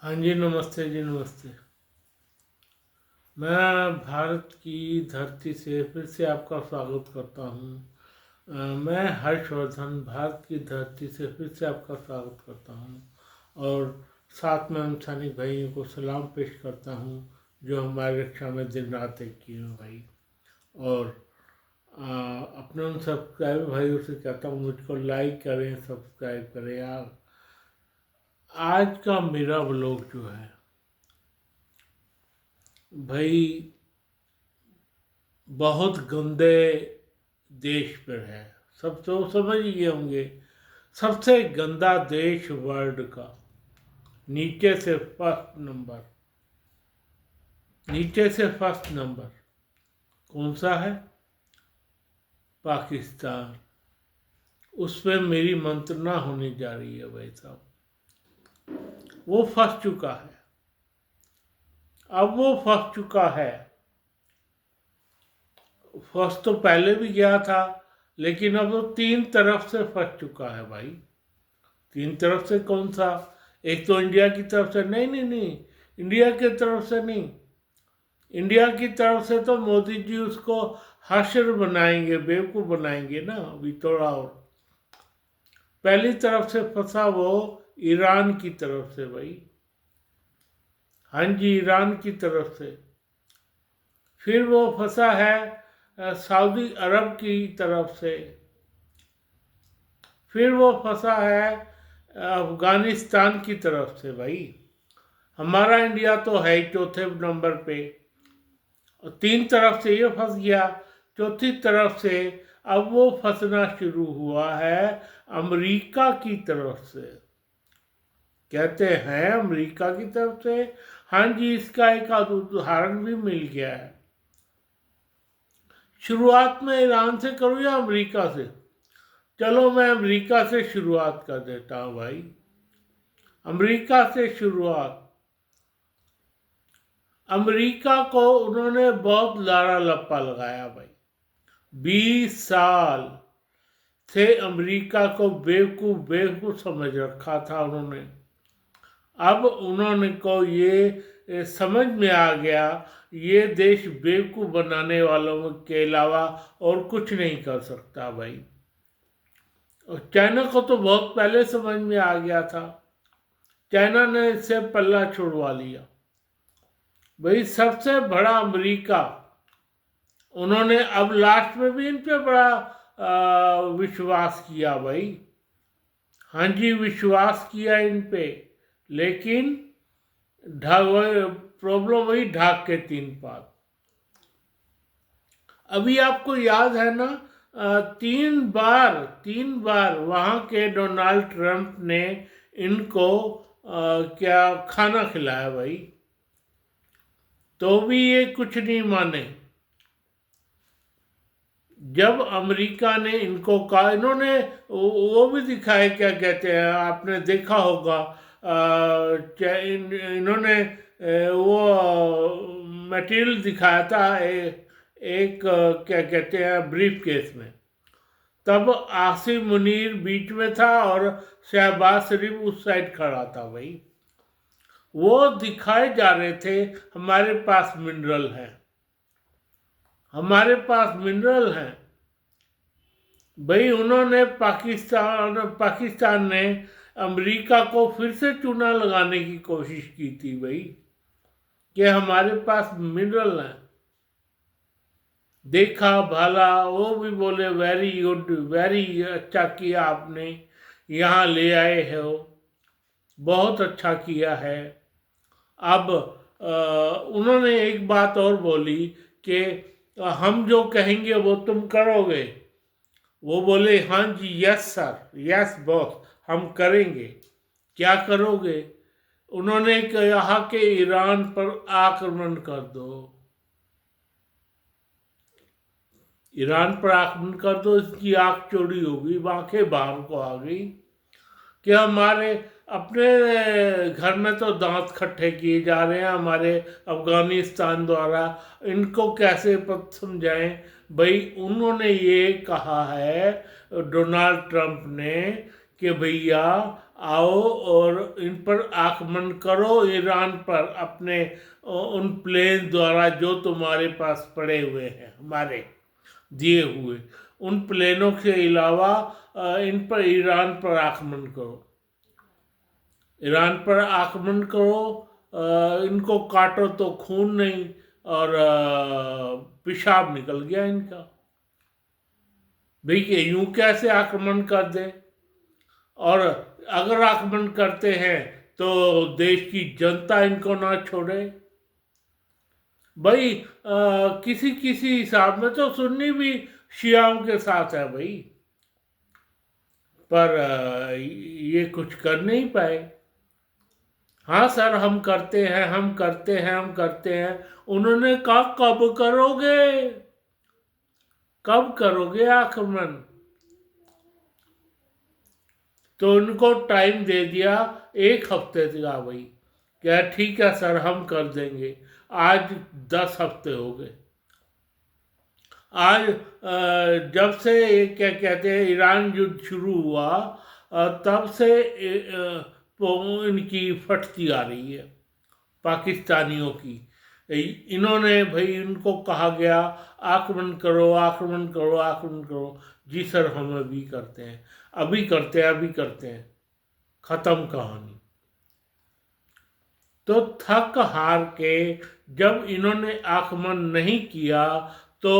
हाँ जी, नमस्ते जी, नमस्ते। मैं भारत की धरती से फिर से आपका स्वागत करता हूँ। मैं हर्षवर्धन भारत की धरती से फिर से आपका स्वागत करता हूँ और साथ में हम सैनिक भाइयों को सलाम पेश करता हूँ जो हमारी रक्षा में दिन रात एक किए हैं भाई। और अपने उन सब्सक्राइबर भाइयों से कहता हूँ मुझको लाइक करें, सब्सक्राइब करें यार। आज का मेरा व्लॉग जो है भाई बहुत गंदे देश पर है। सब तो समझ ही गए होंगे, सबसे गंदा देश वर्ल्ड का। नीचे से फर्स्ट नंबर, नीचे से फर्स्ट नंबर कौन सा है? पाकिस्तान। उस पर मेरी मंत्रणा होने जा रही है भाई साहब। वो फंस चुका है, अब वो फंस चुका है। फंस तो पहले भी गया था, लेकिन अब वो तीन तरफ से फंस चुका है भाई। तीन तरफ से कौन सा? एक तो इंडिया की तरफ से, नहीं नहीं नहीं, इंडिया की तरफ से नहीं। इंडिया की तरफ से तो मोदी जी उसको हाशिर बनाएंगे, बेवकूफ़ बनाएंगे ना अभी थोड़ा और। पहली तरफ से फंसा वो ईरान की तरफ से भाई। हाँ जी, ईरान की तरफ से। फिर वो फंसा है सऊदी अरब की तरफ से। फिर वो फंसा है अफगानिस्तान की तरफ से भाई। हमारा इंडिया तो है ही चौथे नंबर पे, और तीन तरफ से ये फंस गया। चौथी तरफ से अब वो फंसना शुरू हुआ है अमेरिका की तरफ से। कहते हैं अमेरिका की तरफ से। हाँ जी, इसका एक उदाहरण भी मिल गया है। शुरुआत में ईरान से करूँ या अमेरिका से? चलो मैं अमेरिका से शुरुआत कर देता हूँ भाई। अमेरिका से शुरुआत। अमेरिका को उन्होंने बहुत लारा लप्पा लगाया भाई। 20 साल से अमेरिका को बेवकूफ़ बेवकूफ़ समझ रखा था उन्होंने। अब उन्होंने को ये समझ में आ गया, ये देश बेवकूफ़ बनाने वालों के अलावा और कुछ नहीं कर सकता भाई। और चाइना को तो बहुत पहले समझ में आ गया था। चाइना ने इससे पल्ला छुड़वा लिया भाई। सबसे बड़ा अमेरिका, उन्होंने अब लास्ट में भी इन पे बड़ा विश्वास किया भाई। हाँ जी, विश्वास किया इन पे, लेकिन प्रॉब्लम वही ढाक के तीन पात। अभी आपको याद है ना, तीन बार वहाँ के डोनाल्ड ट्रंप ने इनको क्या खाना खिलाया भाई, तो भी ये कुछ नहीं माने। जब अमेरिका ने इनको कहा, इन्होंने वो भी दिखाए, क्या कहते हैं, आपने देखा होगा, इन्होंने वो मटेरियल दिखाया था एक क्या कहते हैं ब्रीफ केस में। तब आसिम मुनीर बीच में था और शहबाज शरीफ उस साइड खड़ा था भाई। वो दिखाए जा रहे थे हमारे पास मिनरल है, हमारे पास मिनरल है भाई। उन्होंने पाकिस्तान ने अमेरिका को फिर से चूना लगाने की कोशिश की थी भाई, कि हमारे पास मिनरल है। देखा भाला, वो भी बोले वेरी गुड, वेरी अच्छा किया आपने, यहाँ ले आए हो, बहुत अच्छा किया है। अब उन्होंने एक बात और बोली कि हम जो कहेंगे वो तुम करोगे। वो बोले हाँ जी, यस सर, यस बॉस, हम करेंगे। क्या करोगे? उन्होंने कहा कि ईरान पर आक्रमण कर दो, ईरान पर आक्रमण कर दो। इसकी आंख चौड़ी हो गई, आंखें बाहर को आ गई कि हमारे अपने घर में तो दांत खट्टे किए जा रहे हैं हमारे अफगानिस्तान द्वारा, इनको कैसे समझाएं भाई। उन्होंने ये कहा है डोनाल्ड ट्रंप ने कि भैया आओ और इन पर आक्रमण करो, ईरान पर, अपने उन प्लेन द्वारा जो तुम्हारे पास पड़े हुए हैं, हमारे दिए हुए उन प्लेनों के अलावा इन पर, ईरान पर आक्रमण करो, ईरान पर आक्रमण करो, इनको काटो तो खून नहीं और पेशाब निकल गया इनका। भाई यूं कैसे आक्रमण कर दे, और अगर आक्रमण करते हैं तो देश की जनता इनको ना छोड़े। भाई किसी किसी हिसाब में तो सुन्नी भी शियाओं के साथ है भाई, पर ये कुछ कर नहीं पाए। हाँ सर हम करते हैं, हम करते हैं, हम करते हैं। उन्होंने कहा कब करोगे, कब करोगे आक्रमण? तो उनको टाइम दे दिया 1 हफ्ते का भाई। क्या ठीक है सर हम कर देंगे। आज 10 हफ्ते हो गए। आज जब से ये क्या कहते हैं ईरान युद्ध शुरू हुआ, तब से इनकी फटती आ रही है पाकिस्तानियों की। इन्होंने भाई इनको कहा गया आक्रमण करो, आक्रमण करो, आक्रमण करो। जी सर हम अभी करते हैं, अभी करते हैं, अभी करते हैं। खत्म कहानी। तो थक हार के जब इन्होंने आक्रमण नहीं किया तो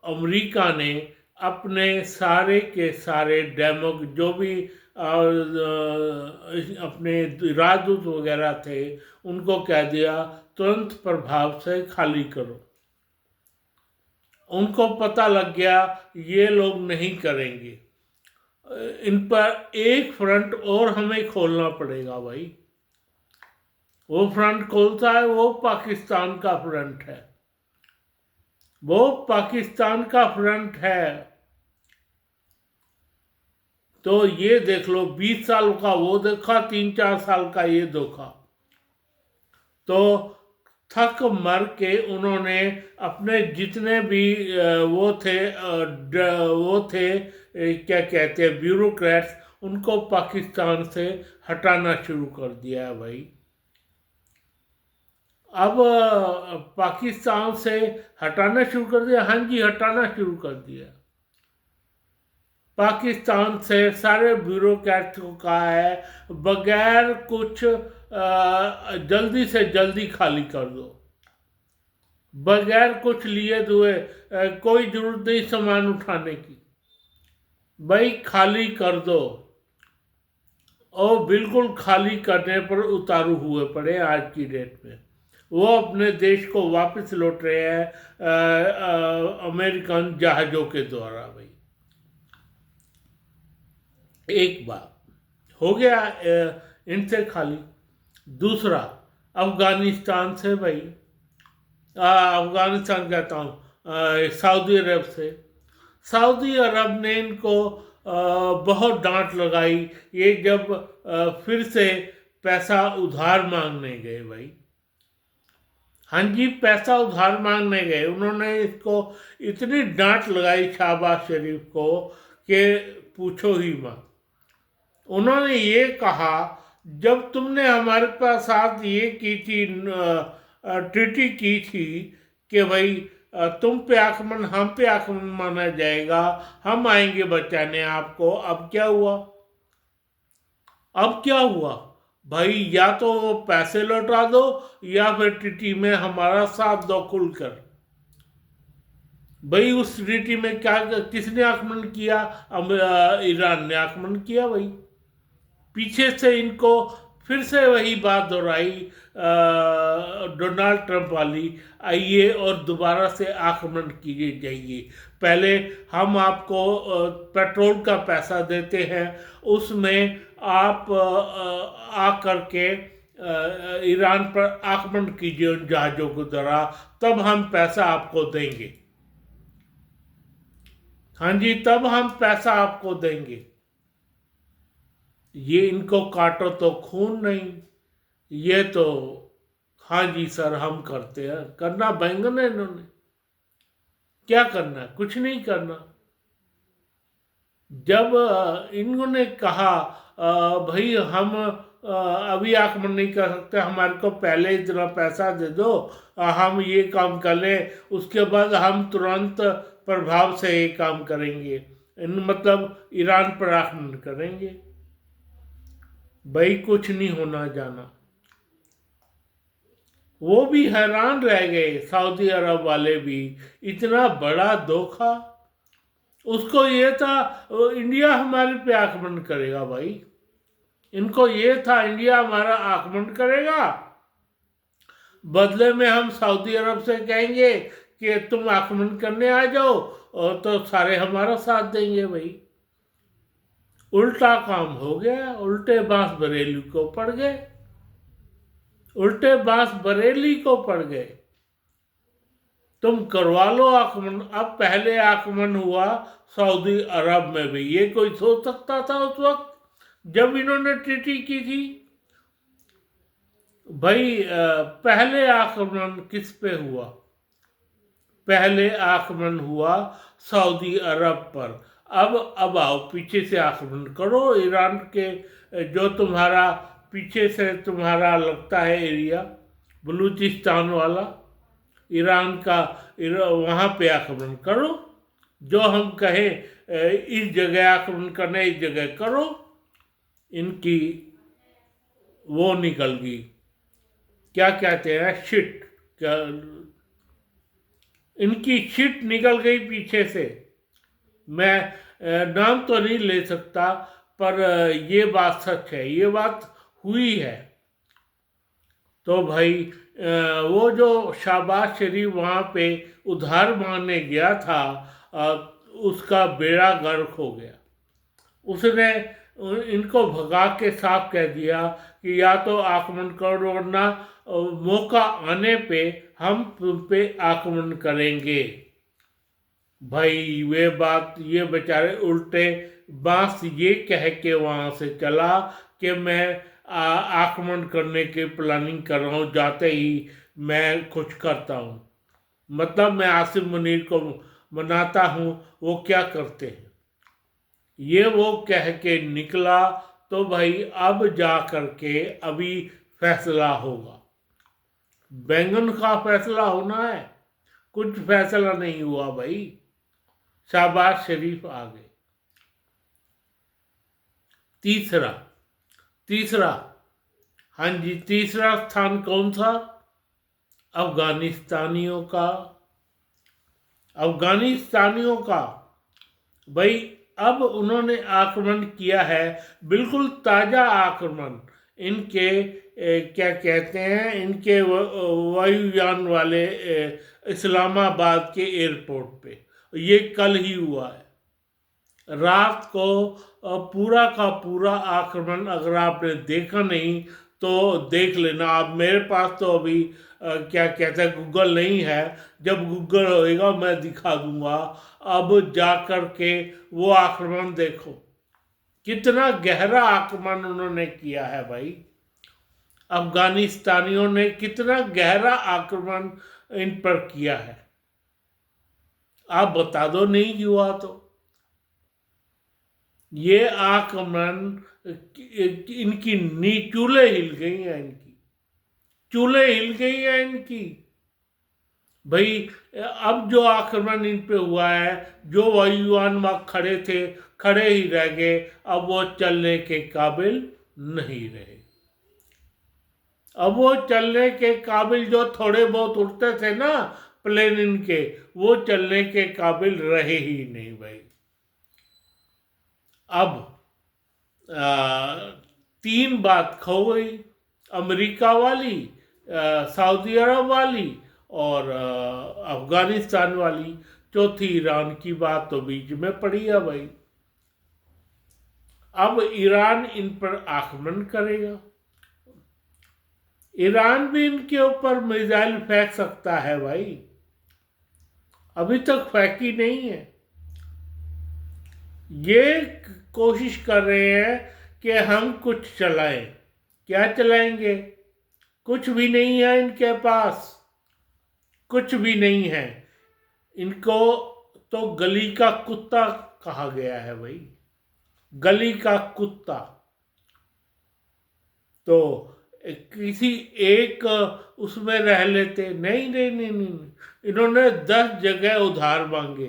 अमेरिका ने अपने सारे के सारे जो भी अपने राजदूत वगैरह थे उनको कह दिया तुरंत प्रभाव से खाली करो। उनको पता लग गया ये लोग नहीं करेंगे, इन पर एक फ्रंट और हमें खोलना पड़ेगा भाई। वो फ्रंट खोलता है वो पाकिस्तान का फ्रंट है, वो पाकिस्तान का फ्रंट है। तो ये देख लो 20 साल का वो देखा, 3-4 साल का ये देखा। तो थक मर के उन्होंने अपने जितने भी वो थे क्या कहते हैं ब्यूरोक्रेट्स, उनको पाकिस्तान से हटाना शुरू कर दिया है भाई। अब पाकिस्तान से हटाना शुरू कर दिया, हाँ जी हटाना शुरू कर दिया। पाकिस्तान से सारे ब्यूरोक्रेट को कहा है बगैर कुछ जल्दी से जल्दी खाली कर दो, बगैर कुछ लिए हुए कोई जरूरत नहीं सामान उठाने की, भाई खाली कर दो। और बिल्कुल खाली करने पर उतारू हुए पड़े आज की डेट में। वो अपने देश को वापस लौट रहे हैं अमेरिकन जहाज़ों के द्वारा भाई। एक बात हो गया इनसे खाली। दूसरा अफगानिस्तान से भाई, अफगानिस्तान कहता हूँ सऊदी अरब से। सऊदी अरब ने इनको बहुत डांट लगाई ये जब फिर से पैसा उधार मांगने गए भाई। हाँ जी पैसा उधार मांगने गए, उन्होंने इसको इतनी डांट लगाई शहबाज शरीफ को कि पूछो ही मत। उन्होंने ये कहा जब तुमने हमारे पास साथ ये की थी ट्रीटी की थी कि भाई तुम पे आक्रमण, हम पे आक्रमण माना जाएगा, हम आएंगे बचाने आपको, अब क्या हुआ? अब क्या हुआ भाई? या तो पैसे लौटा दो या फिर ट्रीटी में हमारा साथ दो खुलकर। भाई उस ट्रीटी में क्या किसने आक्रमण किया? ईरान ने आक्रमण किया भाई। पीछे से इनको फिर से वही बात दोहराई डोनाल्ड ट्रंप वाली, आइए और दोबारा से आक्रमण कीजिए जाइए। पहले हम आपको पेट्रोल का पैसा देते हैं, उसमें आप आ करके ईरान पर आक्रमण कीजिए उन जहाज़ों के द्वारा, तब हम पैसा आपको देंगे। हाँ जी तब हम पैसा आपको देंगे। ये इनको काटो तो खून नहीं, ये तो हाँ जी सर हम करते हैं। करना बैंगन है इन्होंने, क्या करना है? कुछ नहीं करना। जब इन्होंने कहा भाई हम अभी आक्रमण नहीं कर सकते, हमारे को पहले इतना पैसा दे दो, हम ये काम कर लें, उसके बाद हम तुरंत प्रभाव से ये काम करेंगे, मतलब ईरान पर आक्रमण करेंगे। भाई कुछ नहीं होना जाना। वो भी हैरान रह गए, सऊदी अरब वाले भी, इतना बड़ा धोखा। उसको ये था इंडिया हमारे पे आक्रमण करेगा। भाई इनको ये था इंडिया हमारा आक्रमण करेगा, बदले में हम सऊदी अरब से कहेंगे कि तुम आक्रमण करने आ जाओ, और तो सारे हमारा साथ देंगे। भाई उल्टा काम हो गया, उल्टे बांस बरेली को पड़ गए, उल्टे बांस बरेली को पड़ गए। तुम करवा लो आक्रमण। अब पहले आक्रमण हुआ सऊदी अरब में भी, ये कोई सोच सकता था उस वक्त जब इन्होंने ट्रीटी की थी? भाई पहले आक्रमण किस पे हुआ? पहले आक्रमण हुआ सऊदी अरब पर। अब आओ पीछे से आक्रमण करो ईरान के, जो तुम्हारा पीछे से तुम्हारा लगता है एरिया, बलूचिस्तान वाला, ईरान का, वहाँ पे आक्रमण करो। जो हम कहें इस जगह आक्रमण करना, इस जगह करो। इनकी वो निकल गई, क्या कहते हैं, शिट, क्या, इनकी शिट निकल गई पीछे से। मैं नाम तो नहीं ले सकता, पर ये बात सच है, ये बात हुई है। तो भाई वो जो शहबाज शरीफ वहाँ पे उधार मांगने गया था, उसका बेड़ा गर्क हो गया। उसने इनको भगा के साफ कह दिया कि या तो आक्रमण करो, वरना मौका आने पे हम तुम पे आक्रमण करेंगे। भाई वे बात, ये बेचारे उल्टे बांस ये कह के वहाँ से चला कि मैं आक्रमण करने की प्लानिंग कर रहा हूँ, जाते ही मैं कुछ करता हूँ। मतलब मैं आसिम मुनीर को मनाता हूँ, वो क्या करते हैं, ये वो कह के निकला। तो भाई अब जा करके अभी फैसला होगा, बैंगन का फैसला होना है। कुछ फैसला नहीं हुआ भाई, शहबाज शरीफ आ गए। तीसरा, हाँ जी, तीसरा स्थान कौन सा? अफगानिस्तानियों का। अफगानिस्तानियों का भाई अब उन्होंने आक्रमण किया है, बिल्कुल ताजा आक्रमण। इनके क्या कहते हैं, इनके वायुयान वाले इस्लामाबाद के एयरपोर्ट पे, ये कल ही हुआ है। रात को पूरा का पूरा आक्रमण, अगर आपने देखा नहीं तो देख लेना आप। मेरे पास तो अभी क्या कहते हैं, गूगल नहीं है, जब गूगल होएगा मैं दिखा दूंगा। अब जा कर के वो आक्रमण देखो, कितना गहरा आक्रमण उन्होंने किया है भाई। अफगानिस्तानियों ने कितना गहरा आक्रमण इन पर किया है, आप बता दो नहीं हुआ तो। ये आक्रमण, इनकी नी चूल्हे हिल गई हैं, इनकी चूल्हे हिल गई हैं इनकी। भाई अब जो आक्रमण इन पे हुआ है, जो वायुयान वहाँ खड़े थे, खड़े ही रह गए, अब वो चलने के काबिल नहीं रहे। अब वो चलने के काबिल, जो थोड़े बहुत उड़ते थे ना प्लेन इनके, वो चलने के काबिल रहे ही नहीं भाई। अब तीन बात खो गई, अमेरिका वाली, सऊदी अरब वाली, और अफगानिस्तान वाली। चौथी ईरान की बात तो बीच में पड़ी है भाई। अब ईरान इन पर आक्रमण करेगा। ईरान भी इनके ऊपर मिसाइल फेंक सकता है भाई, अभी तक फेंकी नहीं है। ये कोशिश कर रहे हैं कि हम कुछ चलाएं। क्या चलाएंगे? कुछ भी नहीं है इनके पास, कुछ भी नहीं है। इनको तो गली का कुत्ता कहा गया है भाई, गली का कुत्ता। तो किसी एक उसमें रह लेते। नहीं नहीं नहीं नहीं, इन्होंने 10 जगह उधार मांगे,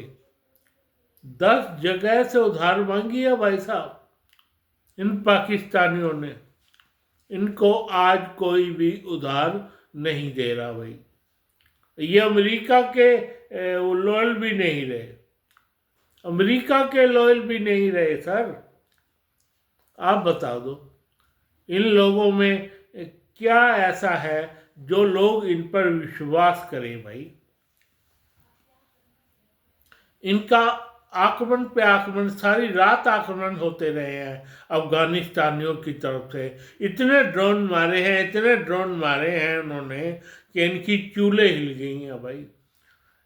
10 जगह से उधार मांगी है भाई साहब इन पाकिस्तानियों ने। इनको आज कोई भी उधार नहीं दे रहा भाई। ये अमेरिका के लॉयल भी नहीं रहे, अमेरिका के लॉयल भी नहीं रहे सर। आप बता दो इन लोगों में क्या ऐसा है जो लोग इन पर विश्वास करें भाई। इनका आक्रमण पे आक्रमण, सारी रात आक्रमण होते रहे हैं अफगानिस्तानियों की तरफ से। इतने ड्रोन मारे हैं, इतने ड्रोन मारे हैं उन्होंने कि इनकी चूल्हे हिल गई हैं भाई।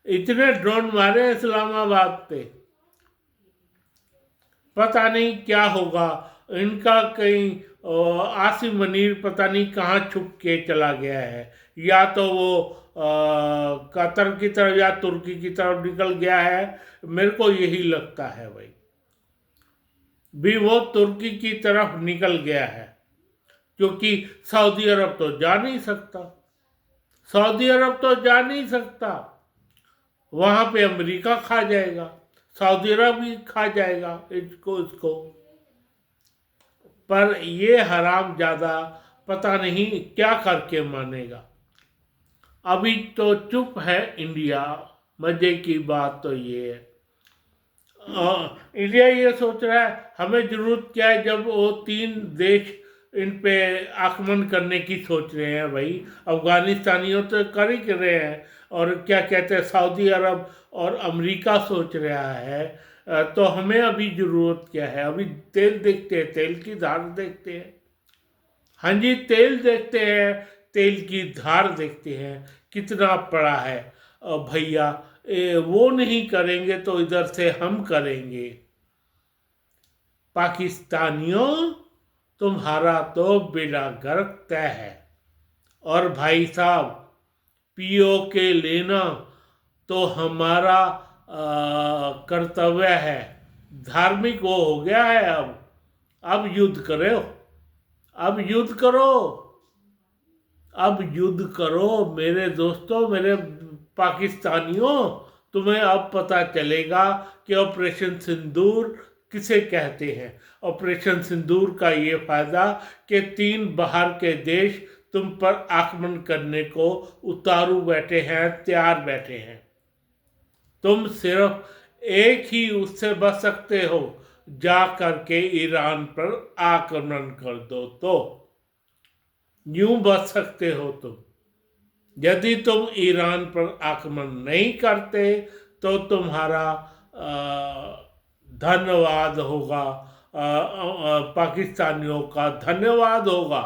इतने ड्रोन मारे हैं इस्लामाबाद पे, पता नहीं क्या होगा इनका। कहीं आसिम मनीर पता नहीं कहाँ छुप के चला गया है, या तो वो कतर की तरफ या तुर्की की तरफ निकल गया है। मेरे को यही लगता है भाई, भी वो तुर्की की तरफ निकल गया है, क्योंकि सऊदी अरब तो जा नहीं सकता, सऊदी अरब तो जा नहीं सकता। वहां पे अमेरिका खा जाएगा, सऊदी अरब भी खा जाएगा इसको। पर ये हरामजादा पता नहीं क्या करके मानेगा। अभी तो चुप है इंडिया। मजे की बात तो ये है, इंडिया ये सोच रहा है हमें जरूरत क्या है, जब वो 3 देश इन पे आक्रमण करने की सोच रहे हैं भाई। अफगानिस्तानियों तो कर ही रहे हैं, और क्या कहते हैं सऊदी अरब और अमेरिका सोच रहा है। तो हमें अभी ज़रूरत क्या है? अभी तेल देखते हैं, तेल की धार देखते हैं। हाँ जी, तेल देखते हैं, तेल की धार देखते हैं कितना पड़ा है। भैया वो नहीं करेंगे तो इधर से हम करेंगे। पाकिस्तानियों, तुम्हारा तो बेड़ा गर्क तय है। और भाई साहब, पीओके लेना तो हमारा कर्तव्य है, धार्मिक वो हो गया है। अब युद्ध करो, अब युद्ध करो, अब युद्ध करो मेरे दोस्तों, मेरे पाकिस्तानियों। तुम्हें अब पता चलेगा कि ऑपरेशन सिंदूर किसे कहते हैं। ऑपरेशन सिंदूर का ये फायदा कि 3 बाहर के देश तुम पर आक्रमण करने को उतारू बैठे हैं, तैयार बैठे हैं। तुम सिर्फ एक ही उससे बच सकते हो, जा करके ईरान पर आक्रमण कर दो तो यूं बच सकते हो तुम। यदि तुम ईरान पर आक्रमण नहीं करते तो तुम्हारा धन्यवाद होगा, पाकिस्तानियों का धन्यवाद होगा।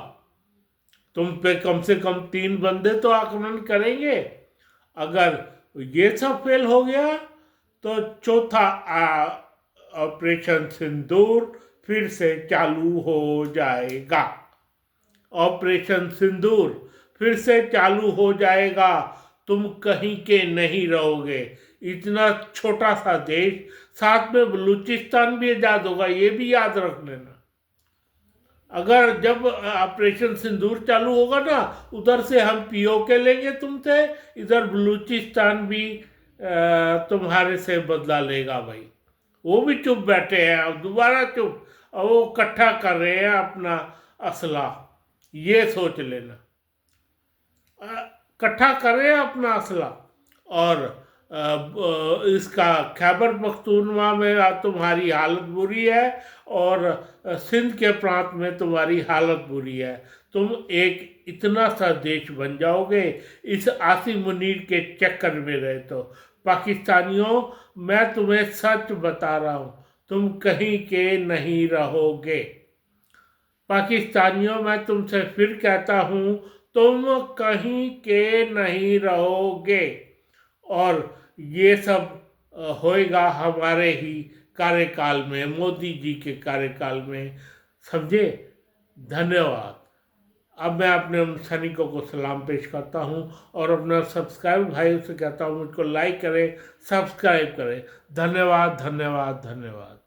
तुम पे कम से कम 3 बंदे तो आक्रमण करेंगे। अगर ये सब फेल हो गया तो चौथा ऑपरेशन सिंदूर फिर से चालू हो जाएगा। ऑपरेशन सिंदूर फिर से चालू हो जाएगा। तुम कहीं के नहीं रहोगे। इतना छोटा सा देश, साथ में बलूचिस्तान भी आजाद होगा, ये भी याद रख लेना। अगर जब ऑपरेशन सिंदूर चालू होगा ना, उधर से हम पीओके लेंगे तुमसे, इधर बलूचिस्तान भी तुम्हारे से बदला लेगा भाई। वो भी चुप बैठे हैं, अब दोबारा चुप, और वो इकट्ठा कर रहे हैं अपना असला। ये सोच लेना, इकट्ठा कर रहे हैं अपना असला। और इसका खैबर पख्तूनवा में तुम्हारी हालत बुरी है, और सिंध के प्रांत में तुम्हारी हालत बुरी है। तुम एक इतना सा देश बन जाओगे इस आसिम मुनीर के चक्कर में रहे तो। पाकिस्तानियों, मैं तुम्हें सच बता रहा हूँ, तुम कहीं के नहीं रहोगे। पाकिस्तानियों, मैं तुमसे फिर कहता हूँ, तुम कहीं के नहीं रहोगे। और ये सब होएगा हमारे ही कार्यकाल में, मोदी जी के कार्यकाल में, समझे। धन्यवाद। अब मैं अपने उन सैनिकों को सलाम पेश करता हूँ, और अपना सब्सक्राइब भाइयों से कहता हूँ मुझको लाइक करें, सब्सक्राइब करें। धन्यवाद, धन्यवाद, धन्यवाद।